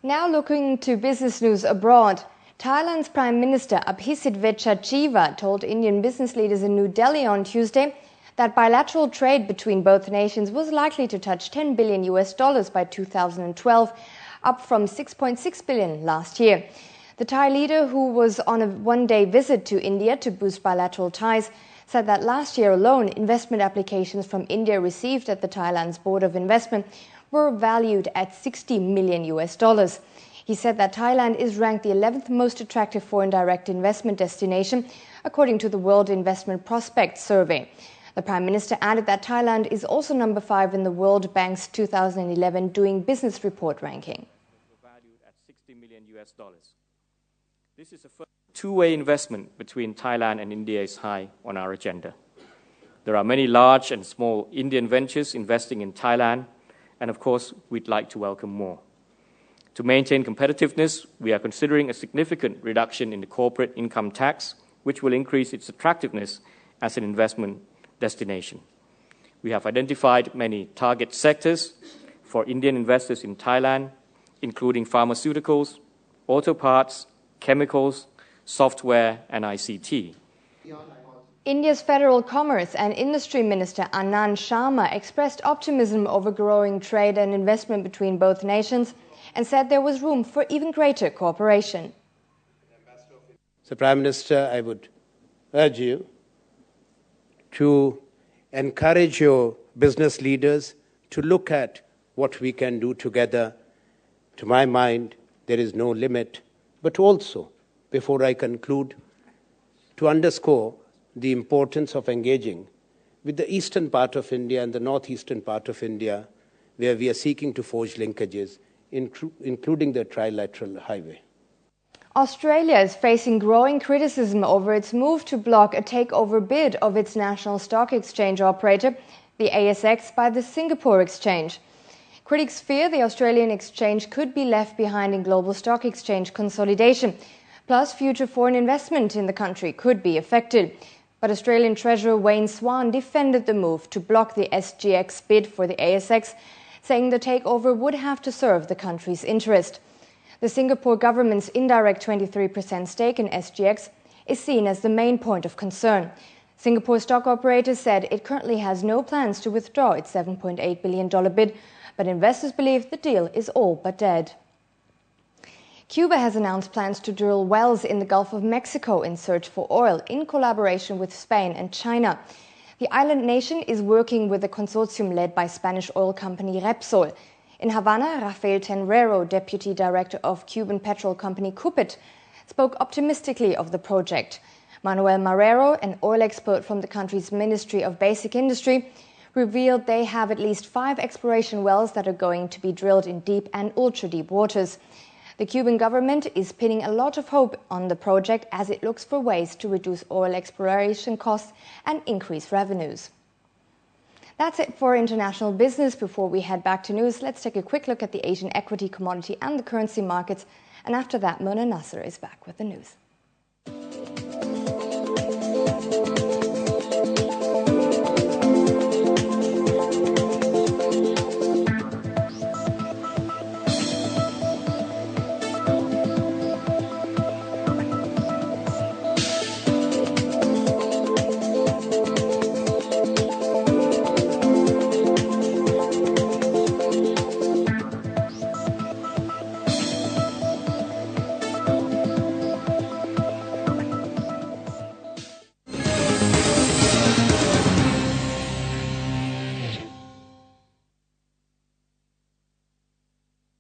Now looking to business news abroad. Thailand's Prime Minister Abhisit Vejjajiva told Indian business leaders in New Delhi on Tuesday that bilateral trade between both nations was likely to touch $10 billion by 2012, up from $6.6 billion last year. The Thai leader, who was on a one-day visit to India to boost bilateral ties, said that last year alone, investment applications from India received at the Thailand's Board of Investment were valued at $60 million. He said that Thailand is ranked the 11th most attractive foreign direct investment destination, according to the World Investment Prospects Survey. The Prime Minister added that Thailand is also number 5 in the World Bank's 2011 Doing Business report ranking. Valued at $60 million. This is a first two-way investment between Thailand and India is high on our agenda. There are many large and small Indian ventures investing in Thailand, and of course, we'd like to welcome more. To maintain competitiveness, we are considering a significant reduction in the corporate income tax, which will increase its attractiveness as an investment destination. We have identified many target sectors for Indian investors in Thailand, including pharmaceuticals, auto parts, chemicals, software, and ICT. India's Federal Commerce and Industry Minister Anand Sharma expressed optimism over growing trade and investment between both nations and said there was room for even greater cooperation. So, Prime Minister, I would urge you to encourage your business leaders to look at what we can do together. To my mind, there is no limit, but also, before I conclude, to underscore the importance of engaging with the eastern part of India and the northeastern part of India, where we are seeking to forge linkages, including the trilateral highway. Australia is facing growing criticism over its move to block a takeover bid of its national stock exchange operator, the ASX, by the Singapore Exchange. Critics fear the Australian exchange could be left behind in global stock exchange consolidation. Plus, future foreign investment in the country could be affected. But Australian Treasurer Wayne Swan defended the move to block the SGX bid for the ASX, saying the takeover would have to serve the country's interest. The Singapore government's indirect 23% stake in SGX is seen as the main point of concern. Singapore stock operator said it currently has no plans to withdraw its $7.8 billion bid, but investors believe the deal is all but dead. Cuba has announced plans to drill wells in the Gulf of Mexico in search for oil in collaboration with Spain and China. The island nation is working with a consortium led by Spanish oil company Repsol. In Havana, Rafael Tenrero, deputy director of Cuban petrol company Cupet, spoke optimistically of the project. Manuel Marrero, an oil expert from the country's Ministry of Basic Industry, revealed they have at least 5 exploration wells that are going to be drilled in deep and ultra-deep waters. The Cuban government is pinning a lot of hope on the project as it looks for ways to reduce oil exploration costs and increase revenues. That's it for international business. Before we head back to news, let's take a quick look at the Asian equity, commodity and the currency markets. And after that, Mona Nasser is back with the news.